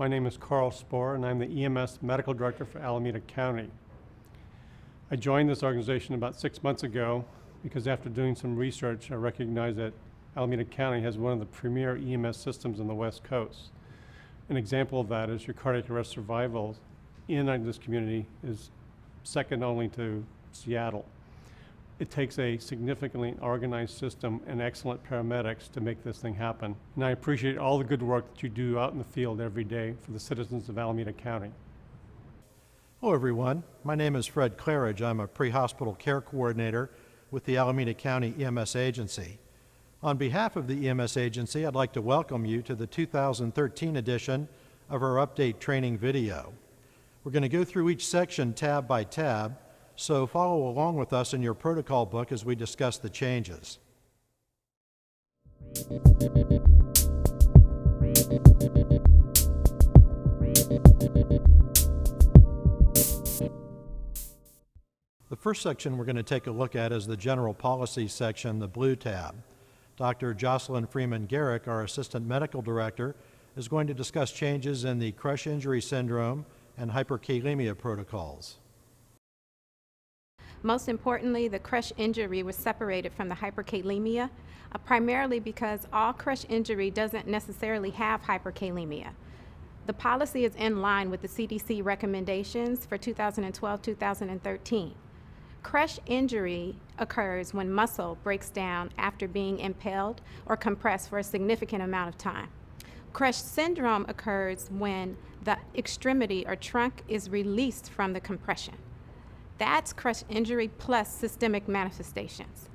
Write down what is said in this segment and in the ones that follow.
My name is Carl Spohr, and I'm the EMS Medical Director for Alameda County. I joined this organization about 6 months ago because after doing some research, I recognized that Alameda County has one of the premier EMS systems on the West Coast. An example of that is your cardiac arrest survival in this community is second only to Seattle. It takes a significantly organized system and excellent paramedics to make this thing happen. And I appreciate all the good work that you do out in the field every day for the citizens of Alameda County. Hello everyone, my name is Fred Claridge. I'm a pre-hospital care coordinator with the Alameda County EMS Agency. On behalf of the EMS Agency, I'd like to welcome you to the 2013 edition of our update training video. We're going to go through each section tab by tab, so follow along with us in your protocol book as we discuss the changes. The first section we're going to take a look at is the General Policy section, the blue tab. Dr. Jocelyn Freeman Garrick, our Assistant Medical Director, is going to discuss changes in the crush injury syndrome and hyperkalemia protocols. Most importantly, the crush injury was separated from the hyperkalemia, primarily because all crush injury doesn't necessarily have hyperkalemia. The policy is in line with the CDC recommendations for 2012-2013. Crush injury occurs when muscle breaks down after being impaled or compressed for a significant amount of time. Crush syndrome occurs when the extremity or trunk is released from the compression. That's crush injury plus systemic manifestations.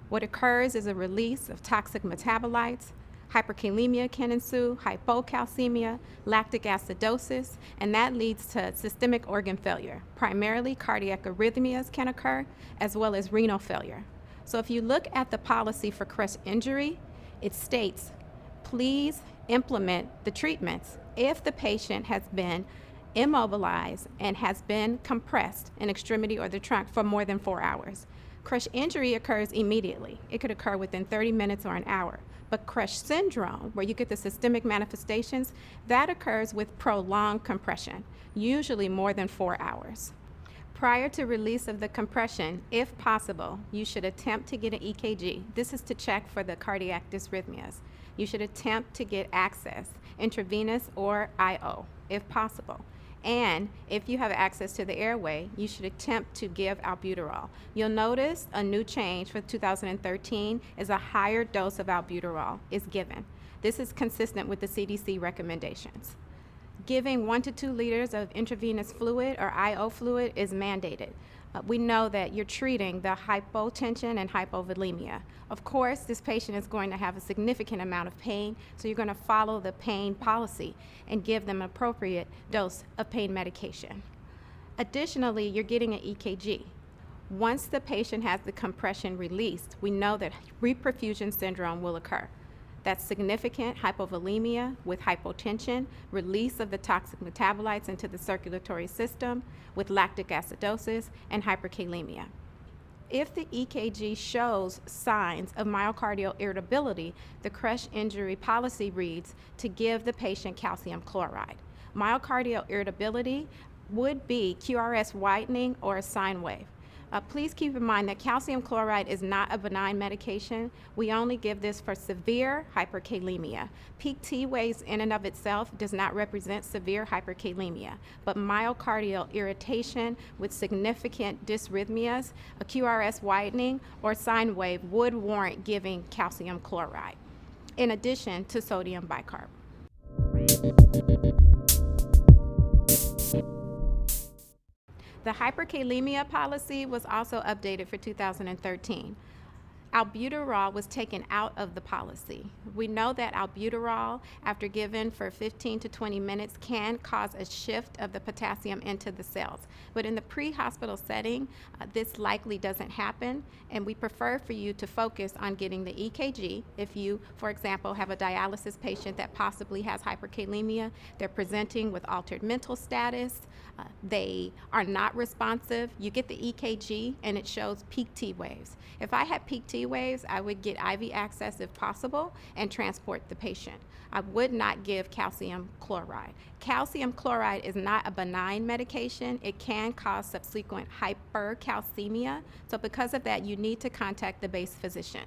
What occurs is a release of toxic metabolites. Hyperkalemia can ensue, hypocalcemia, lactic acidosis, and that leads to systemic organ failure. Primarily, cardiac arrhythmias can occur, as well as renal failure. So if you look at the policy for crush injury, it states, please implement the treatments if the patient has been immobilized and has been compressed in extremity or the trunk for more than 4 hours. Crush injury occurs immediately. It could occur within 30 minutes or an hour. But crush syndrome, where you get the systemic manifestations, that occurs with prolonged compression, usually more than 4 hours. Prior to release of the compression, if possible, you should attempt to get an EKG. This is to check for the cardiac dysrhythmias. You should attempt to get access, intravenous or IO, if possible. And if you have access to the airway, you should attempt to give albuterol. You'll notice a new change for 2013 is a higher dose of albuterol is given. This is consistent with the CDC recommendations. Giving 1 to 2 liters of intravenous fluid or IO fluid is mandated. We know that you're treating the hypotension and hypovolemia. Of course, this patient is going to have a significant amount of pain, so you're going to follow the pain policy and give them an appropriate dose of pain medication. Additionally, you're getting an EKG. Once the patient has the compression released, we know that reperfusion syndrome will occur. That's significant hypovolemia with hypotension, release of the toxic metabolites into the circulatory system with lactic acidosis and hyperkalemia. If the EKG shows signs of myocardial irritability, the crush injury policy reads to give the patient calcium chloride. Myocardial irritability would be QRS widening or a sine wave. Please keep in mind that calcium chloride is not a benign medication. We only give this for severe hyperkalemia. Peak T waves in and of itself does not represent severe hyperkalemia, but myocardial irritation with significant dysrhythmias, a QRS widening, or sine wave would warrant giving calcium chloride, in addition to sodium bicarb. The hyperkalemia policy was also updated for 2013. Albuterol was taken out of the policy. We know that albuterol, after given for 15 to 20 minutes, can cause a shift of the potassium into the cells. But in the pre-hospital setting, this likely doesn't happen, and we prefer for you to focus on getting the EKG. If you, for example, have a dialysis patient that possibly has hyperkalemia, they're presenting with altered mental status, they are not responsive, you get the EKG and it shows peak T waves. If I had peak T IV waves, I would get IV access if possible and transport the patient. I would not give calcium chloride. Calcium chloride is not a benign medication. It can cause subsequent hyperkalemia. So because of that, you need to contact the base physician.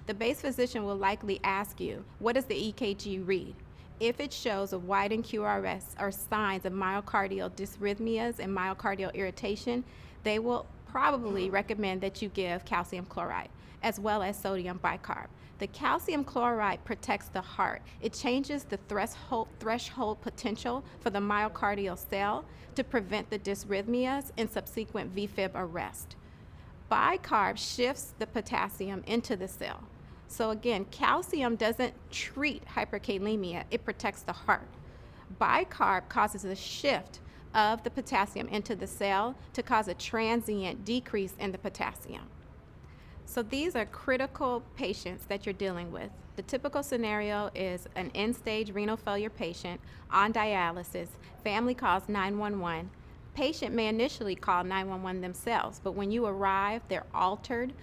The base physician will likely ask you, what does the EKG read? If it shows a widened QRS or signs of myocardial dysrhythmias and myocardial irritation, they will probably recommend that you give calcium chloride as well as sodium bicarb. The calcium chloride protects the heart. It changes the threshold potential for the myocardial cell to prevent the dysrhythmias and subsequent VFib arrest. Bicarb shifts the potassium into the cell. So again, calcium doesn't treat hyperkalemia, it protects the heart. Bicarb causes a shift of the potassium into the cell to cause a transient decrease in the potassium. So these are critical patients that you're dealing with. The typical scenario is an end-stage renal failure patient on dialysis. Family calls 911. Patient may initially call 911 themselves, but when you arrive, they're altered.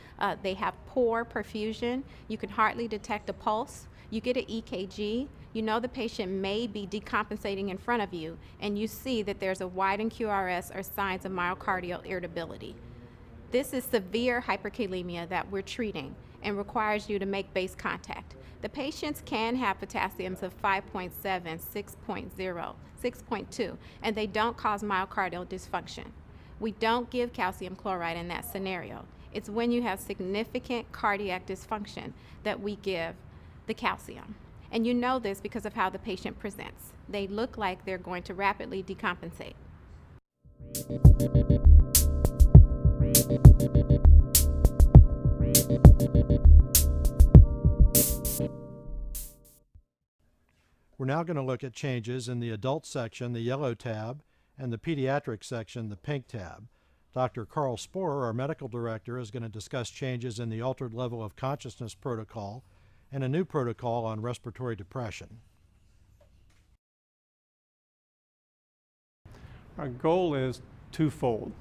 They have poor perfusion. You can hardly detect a pulse. You get an EKG. You know the patient may be decompensating in front of you, and you see that there's a widened QRS or signs of myocardial irritability. This is severe hyperkalemia that we're treating and requires you to make base contact. The patients can have potassiums of 5.7, 6.0, 6.2, and they don't cause myocardial dysfunction. We don't give calcium chloride in that scenario. It's when you have significant cardiac dysfunction that we give the calcium. And you know this because of how the patient presents. They look like they're going to rapidly decompensate. We're now going to look at changes in the adult section, the yellow tab, and the pediatric section, the pink tab. Dr. Carl Sporer, our medical director, is going to discuss changes in the altered level of consciousness protocol and a new protocol on respiratory depression. Our goal is twofold.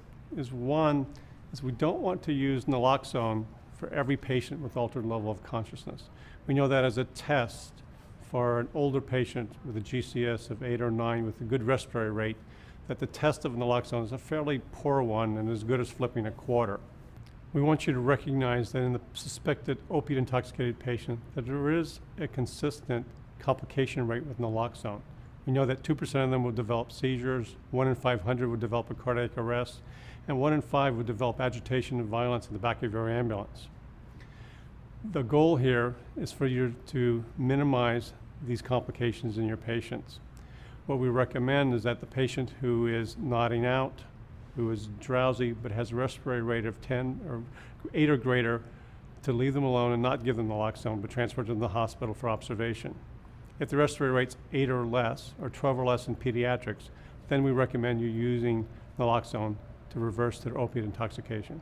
One is we don't want to use naloxone for every patient with altered level of consciousness. We know that as a test for an older patient with a GCS of 8 or 9 with a good respiratory rate, that the test of naloxone is a fairly poor one and as good as flipping a quarter. We want you to recognize that in the suspected opiate intoxicated patient that there is a consistent complication rate with naloxone. We know that 2% of them will develop seizures, 1 in 500 would develop a cardiac arrest, and 1 in 5 would develop agitation and violence in the back of your ambulance. The goal here is for you to minimize these complications in your patients. What we recommend is that the patient who is nodding out, who is drowsy but has a respiratory rate of 10 or 8 or greater, to leave them alone and not give them naloxone but transport them to the hospital for observation. If the respiratory rate's 8 or less, or 12 or less in pediatrics, then we recommend you using naloxone to reverse their opiate intoxication.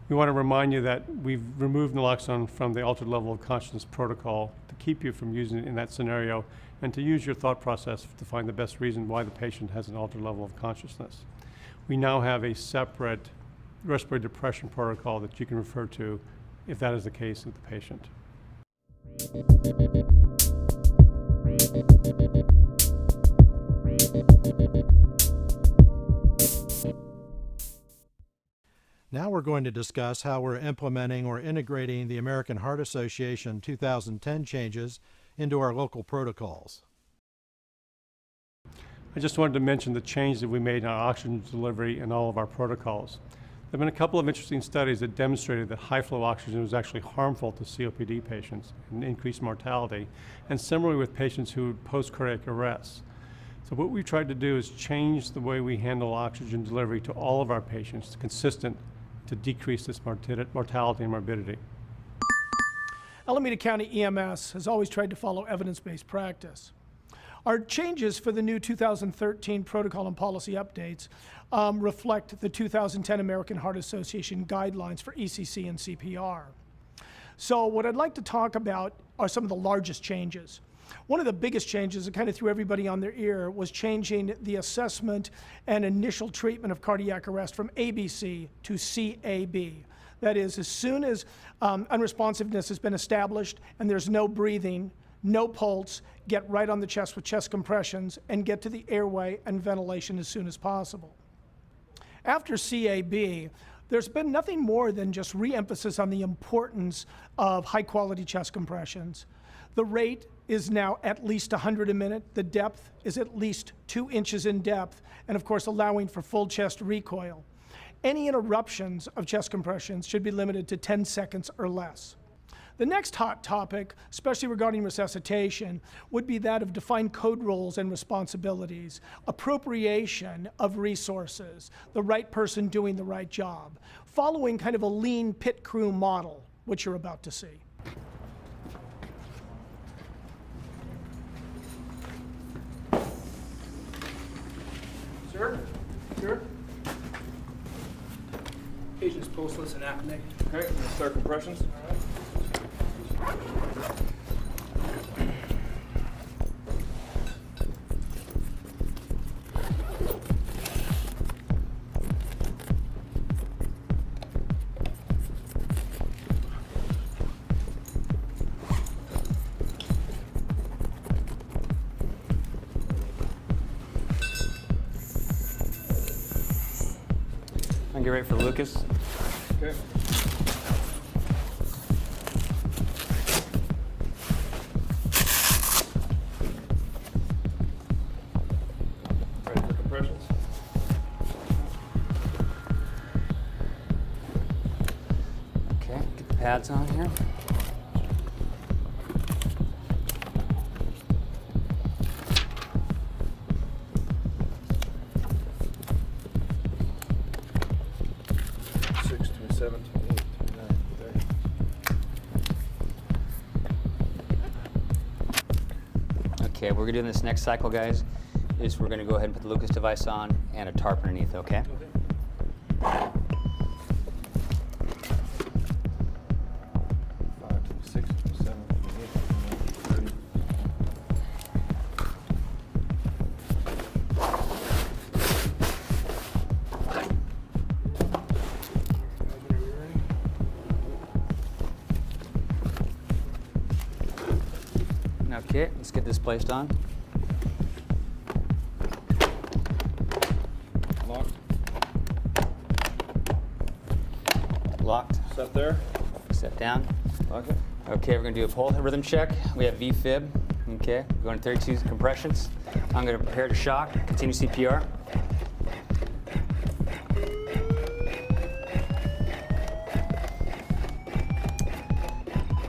We want to remind you that we've removed naloxone from the altered level of consciousness protocol to keep you from using it in that scenario and to use your thought process to find the best reason why the patient has an altered level of consciousness. We now have a separate respiratory depression protocol that you can refer to if that is the case with the patient. Now we're going to discuss how we're implementing or integrating the American Heart Association 2010 changes into our local protocols. I just wanted to mention the change that we made in our oxygen delivery in all of our protocols. There have been a couple of interesting studies that demonstrated that high flow oxygen was actually harmful to COPD patients and increased mortality, and similarly with patients who had post-cardiac arrest. So what we tried to do is change the way we handle oxygen delivery to all of our patients, consistent to decrease this mortality and morbidity. Alameda County EMS has always tried to follow evidence-based practice. Our changes for the new 2013 protocol and policy updates reflect the 2010 American Heart Association guidelines for ECC and CPR. So what I'd like to talk about are some of the largest changes. One of the biggest changes that kind of threw everybody on their ear was changing the assessment and initial treatment of cardiac arrest from ABC to CAB. That is, as soon as unresponsiveness has been established and there's no breathing, no pulse, get right on the chest with chest compressions and get to the airway and ventilation as soon as possible. After CAB, there's been nothing more than just re-emphasis on the importance of high-quality chest compressions. The rate is now at least 100 a minute. The depth is at least 2 inches in depth, and of course allowing for full chest recoil. Any interruptions of chest compressions should be limited to 10 seconds or less. The next hot topic, especially regarding resuscitation, would be that of defined code roles and responsibilities, appropriation of resources, the right person doing the right job, following kind of a lean pit crew model, which you're about to see. Sir? Patient's pulseless and apneic. Okay, we're gonna start compressions. And get ready for Lucas. Okay. Ready for compressions. Okay, get the pads on here. Okay, we're gonna do this next cycle, guys, is we're gonna go ahead and put the Lucas device on and a tarp underneath, okay? Okay, let's get this placed on. Locked. Locked. Set there. Set down. Lock it. Okay, we're gonna do a pulse rhythm check. We have V-fib. Okay, going to 32 compressions. I'm gonna prepare to shock. Continue CPR.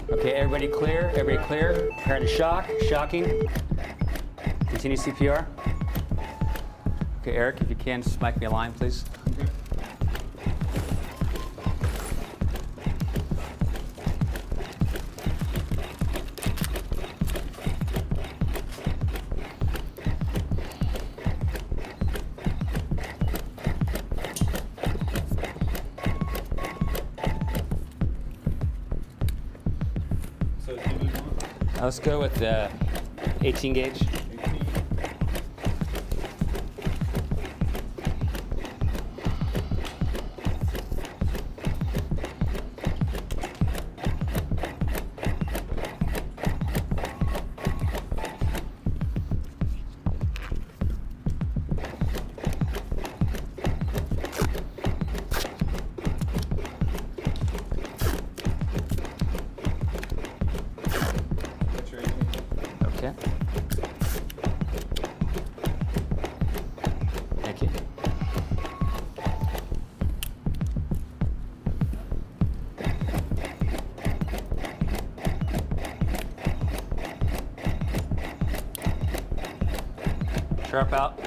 Okay, everybody clear. Everybody clear. Prepare to shock. Shocking. Continue CPR. Okay, Eric, if you can, just mic me a line, please. So TV on. Let's go with the 18 gauge. That's your 18. Okay. Thank you. Sharp out.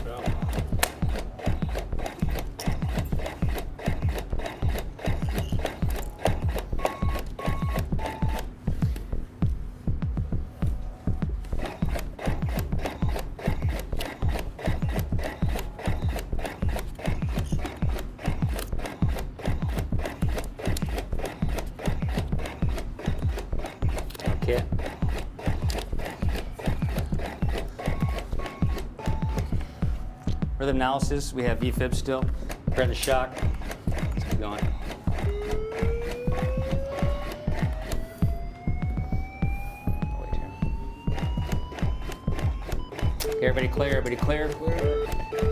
Well, Okay. Rhythm analysis, we have VFib still. Prepare the shock. Let's keep going. Wait here. Okay, everybody clear, everybody clear.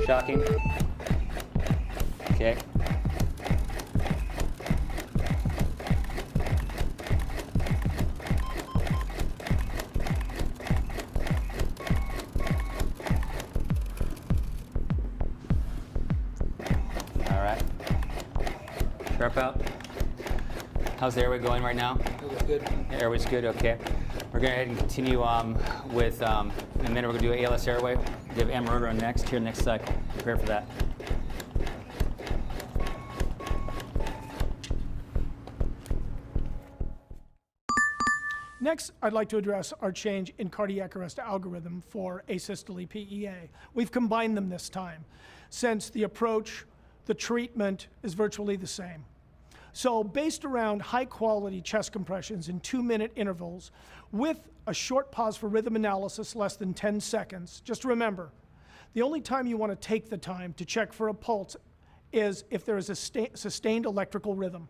Shocking. Okay. All right. Sharp out. How's the airway going right now? Good. Airway's good, okay. We're going to go ahead and continue with, in a minute, we're going to do ALS airway. We have Amarona next, here next cycle. Prepare for that. Next, I'd like to address our change in cardiac arrest algorithm for asystole PEA. We've combined them this time, since the approach, the treatment is virtually the same. So based around high-quality chest compressions in 2-minute intervals with a short pause for rhythm analysis, less than 10 seconds, just remember, the only time you want to take the time to check for a pulse is if there is a sustained electrical rhythm.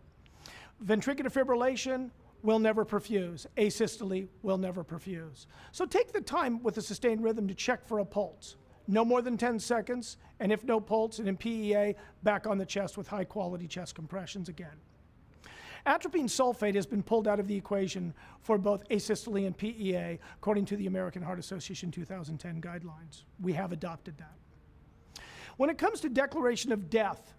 Ventricular fibrillation will never perfuse. Asystole will never perfuse. So take the time with a sustained rhythm to check for a pulse. No more than 10 seconds, and if no pulse, and in PEA, back on the chest with high-quality chest compressions again. Atropine sulfate has been pulled out of the equation for both asystole and PEA, according to the American Heart Association 2010 guidelines. We have adopted that. When it comes to declaration of death,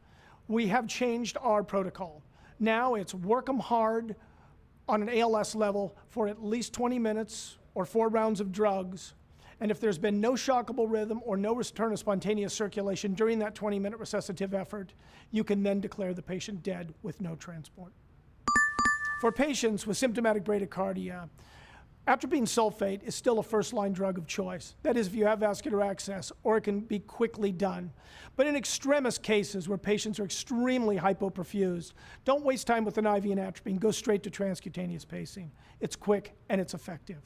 we have changed our protocol. Now it's work 'em hard on an ALS level for at least 20 minutes or 4 rounds of drugs. And if there's been no shockable rhythm or no return of spontaneous circulation during that 20-minute resuscitative effort, you can then declare the patient dead with no transport. For patients with symptomatic bradycardia, atropine sulfate is still a first-line drug of choice. That is, if you have vascular access, or it can be quickly done. But in extremis cases where patients are extremely hypoperfused, don't waste time with an IV and atropine. Go straight to transcutaneous pacing. It's quick and it's effective.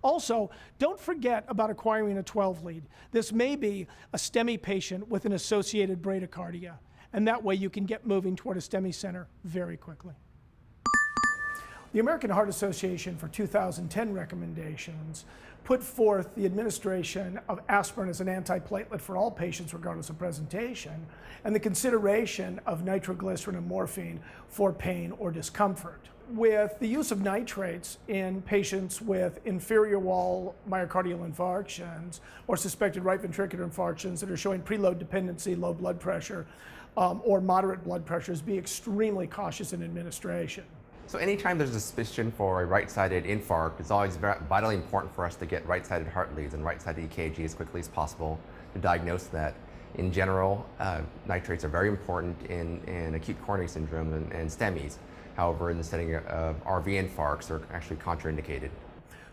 Also, don't forget about acquiring a 12 lead. This may be a STEMI patient with an associated bradycardia, and that way you can get moving toward a STEMI center very quickly. The American Heart Association for 2010 recommendations put forth the administration of aspirin as an antiplatelet for all patients regardless of presentation, and the consideration of nitroglycerin and morphine for pain or discomfort. With the use of nitrates in patients with inferior wall myocardial infarctions or suspected right ventricular infarctions that are showing preload dependency, low blood pressure, or moderate blood pressures, be extremely cautious in administration. So anytime there's a suspicion for a right-sided infarct, it's always vitally important for us to get right-sided heart leads and right-sided EKG as quickly as possible to diagnose that. In general, nitrates are very important in acute coronary syndrome and STEMIs. However, in the setting of RV infarcts, they're actually contraindicated.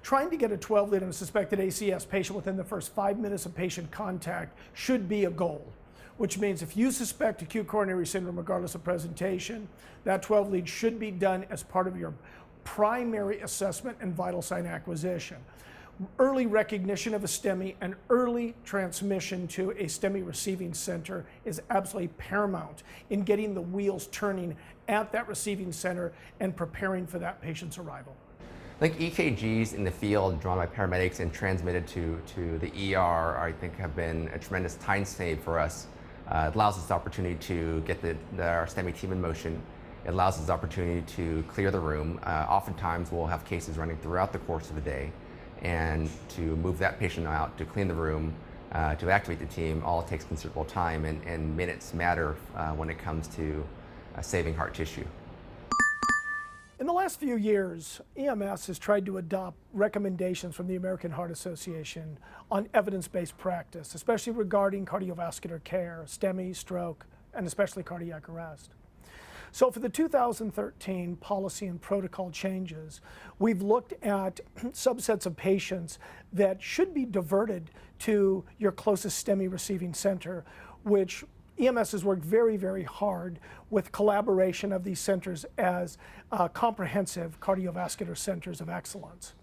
Trying to get a 12 lead on a suspected ACS patient within the first 5 minutes of patient contact should be a goal, which means if you suspect acute coronary syndrome regardless of presentation, that 12 lead should be done as part of your primary assessment and vital sign acquisition. Early recognition of a STEMI and early transmission to a STEMI receiving center is absolutely paramount in getting the wheels turning at that receiving center and preparing for that patient's arrival. I think EKGs in the field drawn by paramedics and transmitted to the ER, I think, have been a tremendous time save for us. It allows us the opportunity to get our STEMI team in motion. It allows us the opportunity to clear the room. Oftentimes we'll have cases running throughout the course of the day, and to move that patient out, to clean the room, to activate the team, all takes considerable time, and minutes matter when it comes to saving heart tissue. In the last few years, EMS has tried to adopt recommendations from the American Heart Association on evidence-based practice, especially regarding cardiovascular care, STEMI, stroke, and especially cardiac arrest. So for the 2013 policy and protocol changes, we've looked at subsets of patients that should be diverted to your closest STEMI receiving center, which EMS has worked very, very hard with collaboration of these centers as comprehensive cardiovascular centers of excellence.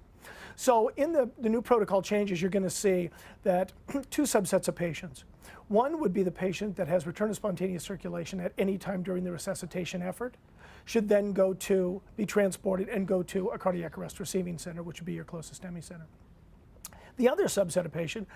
So in the new protocol changes, you're going to see that 2 subsets of patients. One would be the patient that has return of spontaneous circulation at any time during the resuscitation effort, should then be transported and go to a cardiac arrest receiving center, which would be your closest STEMI center. The other subset of patient,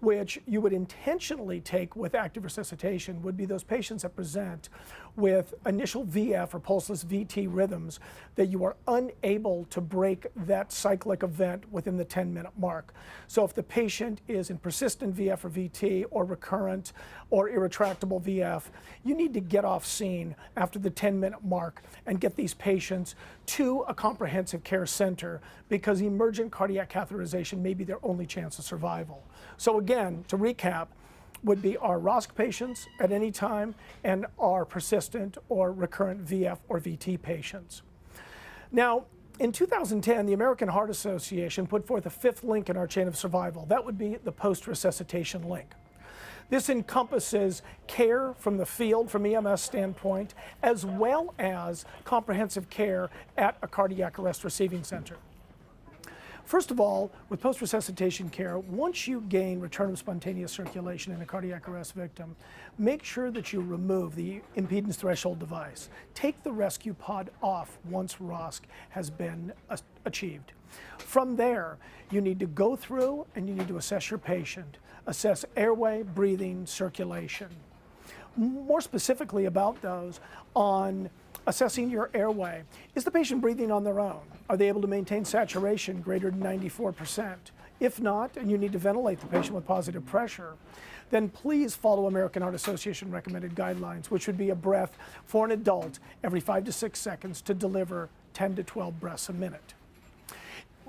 which you would intentionally take with active resuscitation, would be those patients that present with initial VF or pulseless VT rhythms that you are unable to break that cyclic event within the 10-minute mark. So if the patient is in persistent VF or VT or recurrent or irretractable VF, you need to get off scene after the 10-minute mark and get these patients to a comprehensive care center, because emergent cardiac catheterization may be their only chance of survival. So again, to recap, would be our ROSC patients at any time and our persistent or recurrent VF or VT patients. Now, in 2010, the American Heart Association put forth a fifth link in our chain of survival. That would be the post-resuscitation link. This encompasses care from the field, from EMS standpoint, as well as comprehensive care at a cardiac arrest receiving center. First of all, with post-resuscitation care, once you gain return of spontaneous circulation in a cardiac arrest victim, make sure that you remove the impedance threshold device. Take the rescue pod off once ROSC has been achieved. From there, you need to go through and you need to assess your patient. Assess airway, breathing, circulation. More specifically about those, on assessing your airway, is the patient breathing on their own? Are they able to maintain saturation greater than 94%? If not, and you need to ventilate the patient with positive pressure, then please follow American Heart Association recommended guidelines, which would be a breath for an adult every 5 to 6 seconds to deliver 10 to 12 breaths a minute.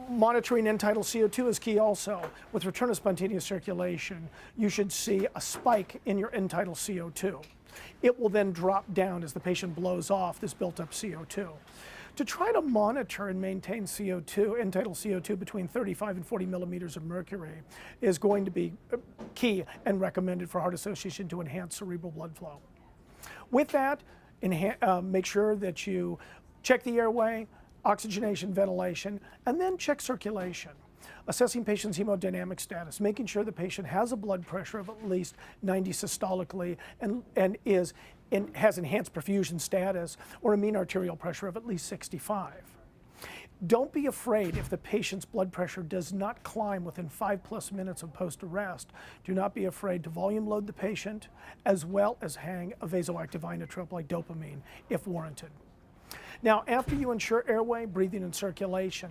Monitoring end-tidal CO2 is key also. With return of spontaneous circulation, you should see a spike in your end-tidal CO2. It will then drop down as the patient blows off this built-up CO2. To try to monitor and maintain CO2, end-tidal CO2 between 35 and 40 millimeters of mercury is going to be key and recommended for Heart Association to enhance cerebral blood flow. With that, make sure that you check the airway, oxygenation, ventilation, and then check circulation. Assessing patient's hemodynamic status, making sure the patient has a blood pressure of at least 90 systolically and has enhanced perfusion status, or a mean arterial pressure of at least 65. Don't be afraid if the patient's blood pressure does not climb within 5+ minutes of post-arrest. Do not be afraid to volume load the patient, as well as hang a vasoactive inotrope like dopamine if warranted. Now, after you ensure airway, breathing, and circulation,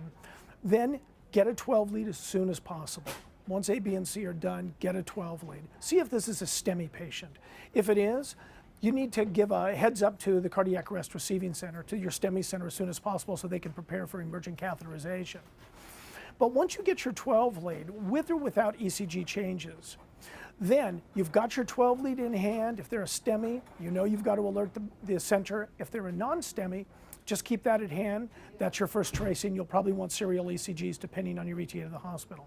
then get a 12 lead as soon as possible. Once A, B, and C are done, get a 12 lead. See if this is a STEMI patient. If it is, you need to give a heads up to the cardiac arrest receiving center, to your STEMI center as soon as possible, so they can prepare for emergent catheterization. But once you get your 12 lead, with or without ECG changes, then you've got your 12 lead in hand. If they're a STEMI, you know you've got to alert the center. If they're a non-STEMI, just keep that at hand. That's your first tracing. You'll probably want serial ECGs depending on your ETA to the hospital.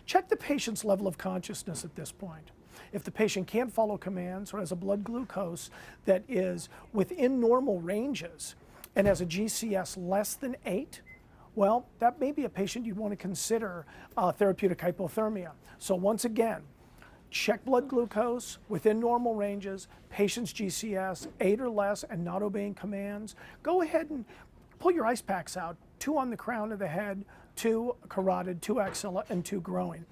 Check the patient's level of consciousness at this point. If the patient can't follow commands or has a blood glucose that is within normal ranges and has a GCS less than 8, well, that may be a patient you'd want to consider therapeutic hypothermia. So once again, check blood glucose within normal ranges, patient's GCS 8 or less and not obeying commands. Go ahead and pull your ice packs out, 2 on the crown of the head, 2 carotid, 2 axilla, and 2 groin.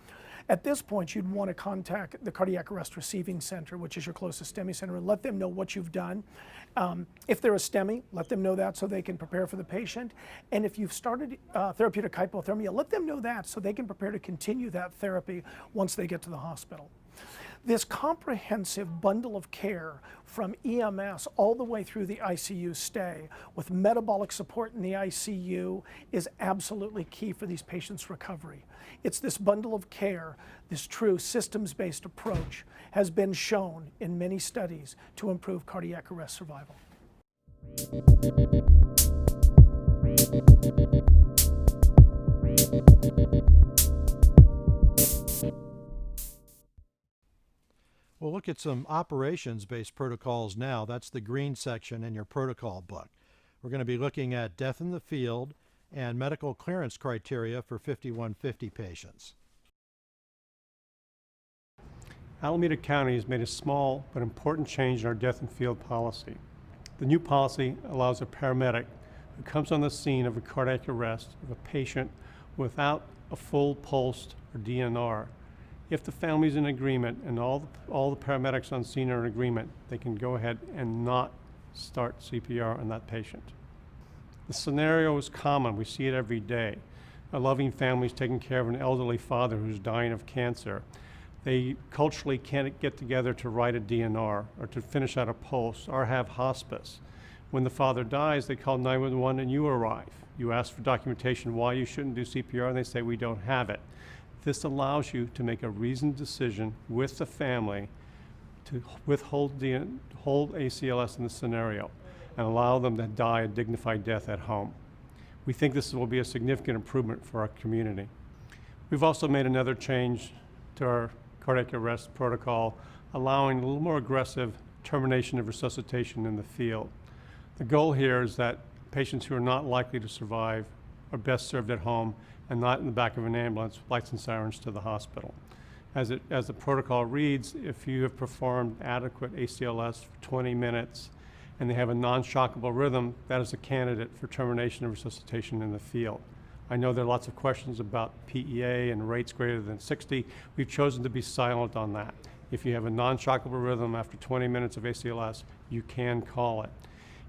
At this point, you'd want to contact the cardiac arrest receiving center, which is your closest STEMI center, and let them know what you've done. If they're a STEMI, let them know that so they can prepare for the patient. And if you've started therapeutic hypothermia, let them know that so they can prepare to continue that therapy once they get to the hospital. This comprehensive bundle of care from EMS all the way through the ICU stay with metabolic support in the ICU is absolutely key for these patients' recovery. It's this bundle of care, this true systems-based approach, has been shown in many studies to improve cardiac arrest survival. We'll look at some operations-based protocols now. That's the green section in your protocol book. We're going to be looking at death in the field and medical clearance criteria for 5150 patients. Alameda County has made a small but important change in our death in field policy. The new policy allows a paramedic who comes on the scene of a cardiac arrest of a patient without a full pulse or DNR. If the family's in agreement and all the paramedics on scene are in agreement, they can go ahead and not start CPR on that patient. The scenario is common. We see it every day. A loving family is taking care of an elderly father who's dying of cancer. They culturally can't get together to write a DNR or to finish out a pulse or have hospice. When the father dies, they call 911 and you arrive. You ask for documentation why you shouldn't do CPR and they say we don't have it. This allows you to make a reasoned decision with the family to hold ACLS in this scenario and allow them to die a dignified death at home. We think this will be a significant improvement for our community. We've also made another change to our cardiac arrest protocol, allowing a little more aggressive termination of resuscitation in the field. The goal here is that patients who are not likely to survive are best served at home and not in the back of an ambulance with lights and sirens to the hospital. As the protocol reads, if you have performed adequate ACLS for 20 minutes and they have a non-shockable rhythm, that is a candidate for termination of resuscitation in the field. I know there are lots of questions about PEA and rates greater than 60. We've chosen to be silent on that. If you have a non-shockable rhythm after 20 minutes of ACLS, you can call it.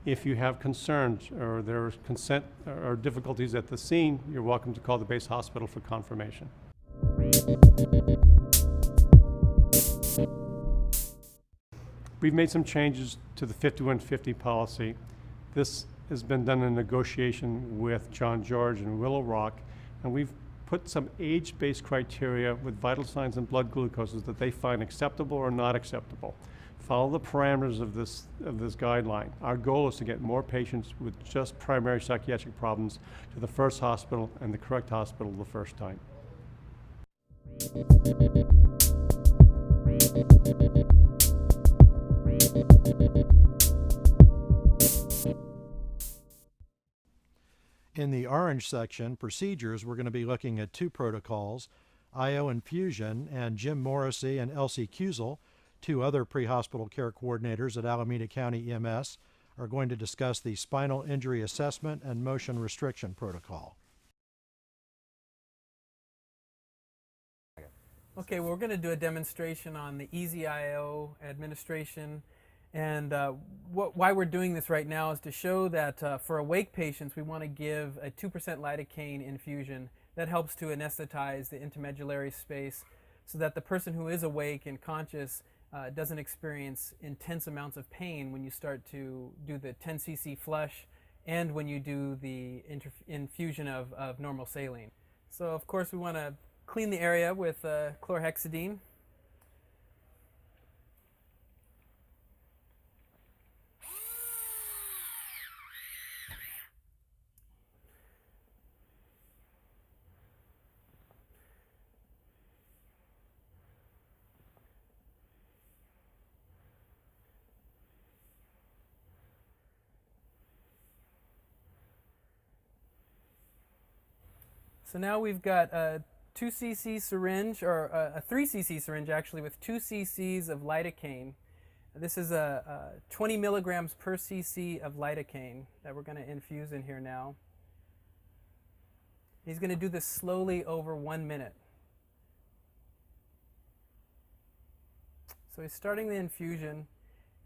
If you have concerns or there's consent or difficulties at the scene, you're welcome to call the base hospital for confirmation. We've made some changes to the 5150 policy. This has been done in negotiation with John George and Willow Rock, and we've put some age-based criteria with vital signs and blood glucoses that they find acceptable or not acceptable. Follow the parameters of this guideline. Our goal is to get more patients with just primary psychiatric problems to the first hospital and the correct hospital the first time. In the orange section, procedures, we're going to be looking at two protocols, IO infusion, and Jim Morrissey and Elsie Kuzel, two other pre-hospital care coordinators at Alameda County EMS, are going to discuss the spinal injury assessment and motion restriction protocol. Okay, well, we're going to do a demonstration on the easy IO administration. And why we're doing this right now is to show that for awake patients, we want to give a 2% lidocaine infusion. That helps to anesthetize the intermedullary space so that the person who is awake and conscious doesn't experience intense amounts of pain when you start to do the 10 cc flush and when you do the infusion of normal saline. So, of course, we want to clean the area with chlorhexidine. So now we've got a 2 cc syringe, or a 3 cc syringe actually, with 2 cc's of lidocaine. This is a 20 milligrams per cc of lidocaine that we're going to infuse in here now. He's going to do this slowly over 1 minute. So he's starting the infusion,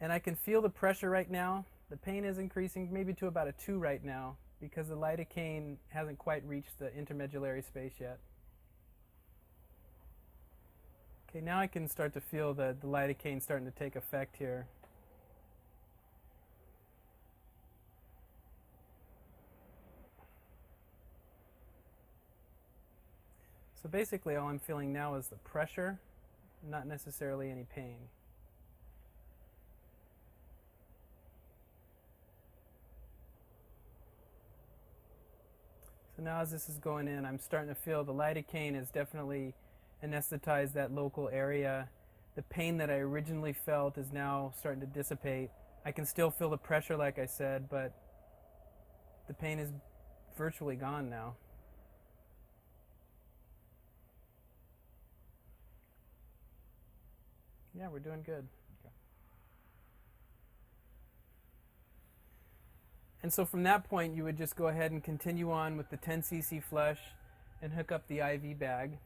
and I can feel the pressure right now. The pain is increasing maybe to about a 2 right now, because the lidocaine hasn't quite reached the intermedullary space yet. Okay, now I can start to feel the lidocaine starting to take effect here. So basically all I'm feeling now is the pressure, not necessarily any pain. So now as this is going in, I'm starting to feel the lidocaine has definitely anesthetized that local area. The pain that I originally felt is now starting to dissipate. I can still feel the pressure, like I said, but the pain is virtually gone now. Yeah, we're doing good. And so from that point, you would just go ahead and continue on with the 10 cc flush and hook up the IV bag,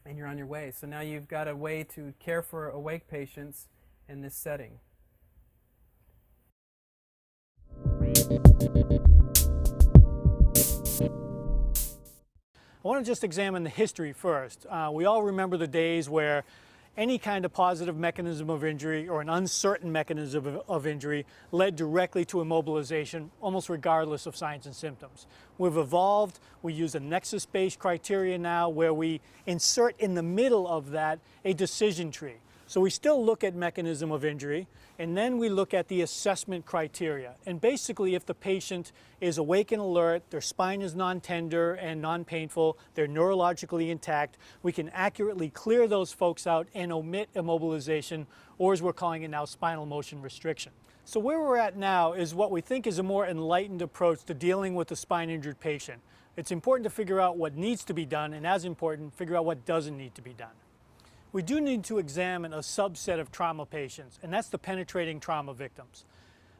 and you're on your way. So now you've got a way to care for awake patients in this setting. I want to just examine the history first. We all remember the days where any kind of positive mechanism of injury or an uncertain mechanism of injury led directly to immobilization, almost regardless of signs and symptoms. We've evolved. We use a nexus-based criteria now where we insert in the middle of that a decision tree. So we still look at mechanism of injury, and then we look at the assessment criteria. And basically, if the patient is awake and alert, their spine is non-tender and non-painful, they're neurologically intact, we can accurately clear those folks out and omit immobilization, or as we're calling it now, spinal motion restriction. So where we're at now is what we think is a more enlightened approach to dealing with a spine-injured patient. It's important to figure out what needs to be done, and as important, figure out what doesn't need to be done. We do need to examine a subset of trauma patients, and that's the penetrating trauma victims.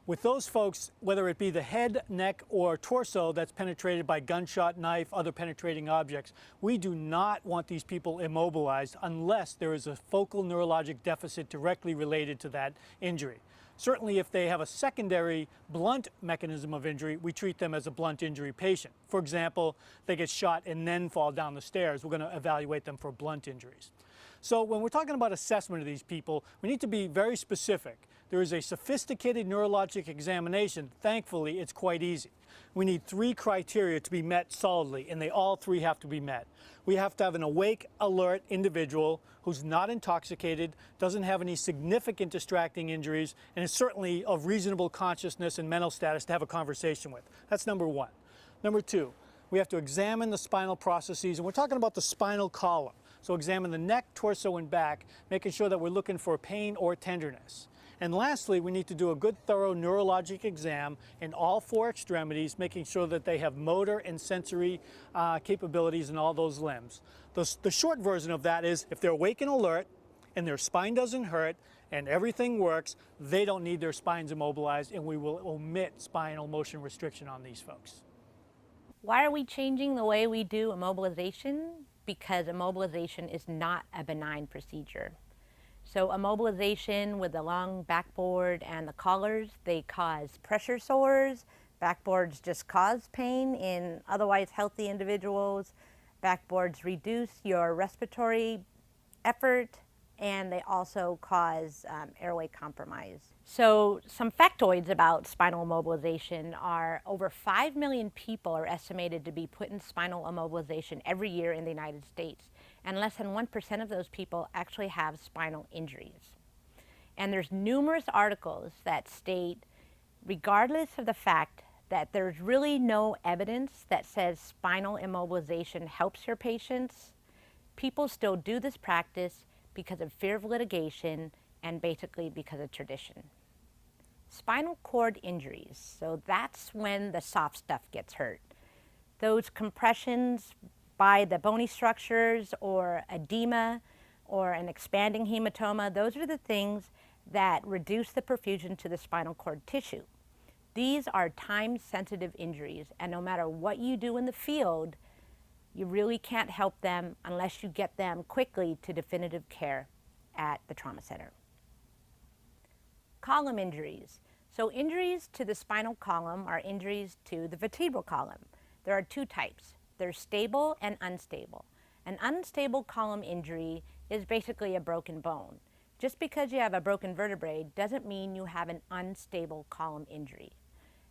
With those folks, whether it be the head, neck, or torso that's penetrated by gunshot, knife, other penetrating objects, we do not want these people immobilized unless there is a focal neurologic deficit directly related to that injury. Certainly if they have a secondary blunt mechanism of injury, we treat them as a blunt injury patient. For example, they get shot and then fall down the stairs. We're going to evaluate them for blunt injuries. So when we're talking about assessment of these people, we need to be very specific. There is a sophisticated neurologic examination. Thankfully, it's quite easy. We need 3 criteria to be met solidly, and they all 3 have to be met. We have to have an awake, alert individual who's not intoxicated, doesn't have any significant distracting injuries, and is certainly of reasonable consciousness and mental status to have a conversation with. That's number 1. Number 2, we have to examine the spinal processes, and we're talking about the spinal column. So examine the neck, torso, and back, making sure that we're looking for pain or tenderness. And lastly, we need to do a good thorough neurologic exam in all 4 extremities, making sure that they have motor and sensory capabilities in all those limbs. The short version of that is if they're awake and alert and their spine doesn't hurt and everything works, they don't need their spines immobilized, and we will omit spinal motion restriction on these folks. Why are we changing the way we do immobilization? Because immobilization is not a benign procedure. So immobilization with the long backboard and the collars, they cause pressure sores. Backboards just cause pain in otherwise healthy individuals. Backboards reduce your respiratory effort, and they also cause airway compromise. So some factoids about spinal immobilization are over 5 million people are estimated to be put in spinal immobilization every year in the United States, and less than 1% of those people actually have spinal injuries. And there's numerous articles that state, regardless of the fact that there's really no evidence that says spinal immobilization helps your patients, people still do this practice because of fear of litigation and basically because of tradition. Spinal cord injuries, so that's when the soft stuff gets hurt. Those compressions by the bony structures or edema or an expanding hematoma, those are the things that reduce the perfusion to the spinal cord tissue. These are time-sensitive injuries, and no matter what you do in the field, you really can't help them unless you get them quickly to definitive care at the trauma center. Column injuries. So injuries to the spinal column are injuries to the vertebral column. There are 2 types. There's stable and unstable. An unstable column injury is basically a broken bone. Just because you have a broken vertebrae doesn't mean you have an unstable column injury.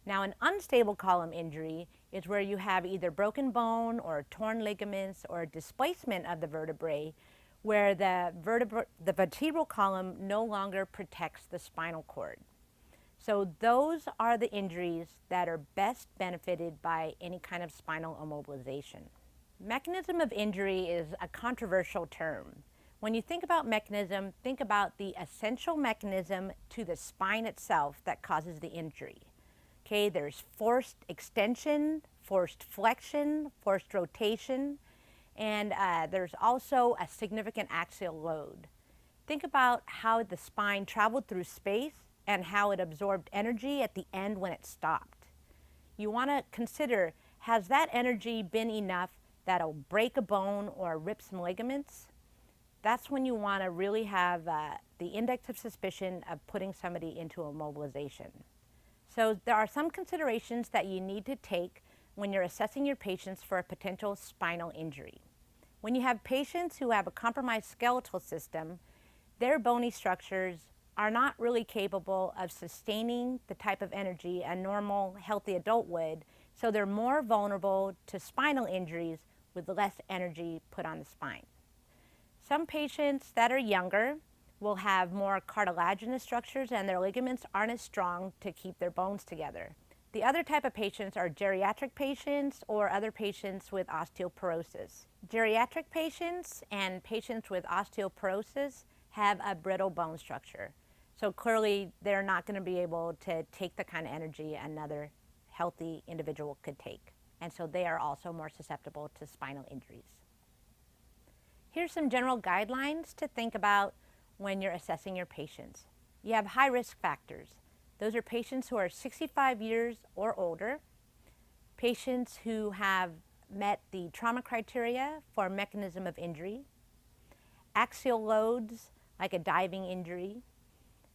Now, an unstable column injury is where you have either broken bone or torn ligaments or displacement of the vertebrae, where the vertebral column no longer protects the spinal cord. So those are the injuries that are best benefited by any kind of spinal immobilization. Mechanism of injury is a controversial term. When you think about mechanism, think about the essential mechanism to the spine itself that causes the injury. Okay, there's forced extension, forced flexion, forced rotation, and there's also a significant axial load. Think about how the spine traveled through space and how it absorbed energy at the end when it stopped. You want to consider, has that energy been enough that'll break a bone or rip some ligaments? That's when you want to really have the index of suspicion of putting somebody into immobilization. So there are some considerations that you need to take when you're assessing your patients for a potential spinal injury. When you have patients who have a compromised skeletal system, their bony structures are not really capable of sustaining the type of energy a normal, healthy adult would, so they're more vulnerable to spinal injuries with less energy put on the spine. Some patients that are younger will have more cartilaginous structures and their ligaments aren't as strong to keep their bones together. The other type of patients are geriatric patients or other patients with osteoporosis. Geriatric patients and patients with osteoporosis have a brittle bone structure. So clearly they're not going to be able to take the kind of energy another healthy individual could take. And so they are also more susceptible to spinal injuries. Here's some general guidelines to think about when you're assessing your patients. You have high risk factors. Those are patients who are 65 years or older, patients who have met the trauma criteria for mechanism of injury, axial loads like a diving injury,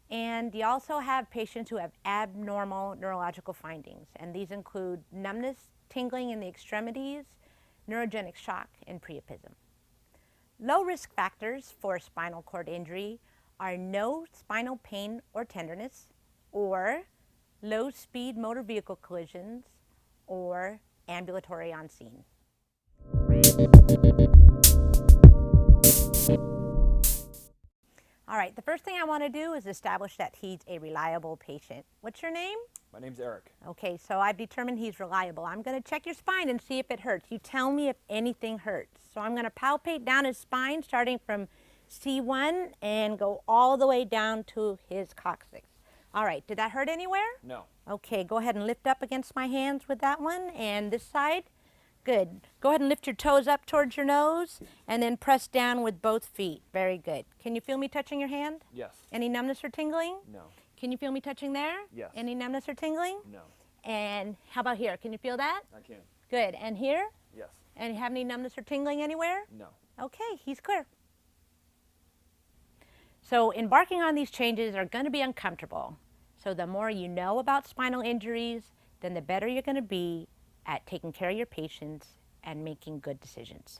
and you also have patients who have abnormal neurological findings, and these include numbness, tingling in the extremities, neurogenic shock, and priapism. Low risk factors for spinal cord injury are no spinal pain or tenderness, or low speed motor vehicle collisions, or ambulatory on scene. All right, the first thing I want to do is establish that he's a reliable patient. What's your name? My name's Eric. Okay, so I've determined he's reliable. I'm going to check your spine and see if it hurts. You tell me if anything hurts. So I'm going to palpate down his spine starting from C1 and go all the way down to his coccyx. All right, did that hurt anywhere? No. Okay, go ahead and lift up against my hands with that one, and this side. Good. Go ahead and lift your toes up towards your nose, and then press down with both feet. Very good. Can you feel me touching your hand? Yes. Any numbness or tingling? No. Can you feel me touching there? Yes. Any numbness or tingling? No. And how about here? Can you feel that? I can. Good. And here? Yes. And have any numbness or tingling anywhere? No. Okay, he's clear. So embarking on these changes are going to be uncomfortable. So the more you know about spinal injuries, then the better you're going to be at taking care of your patients and making good decisions.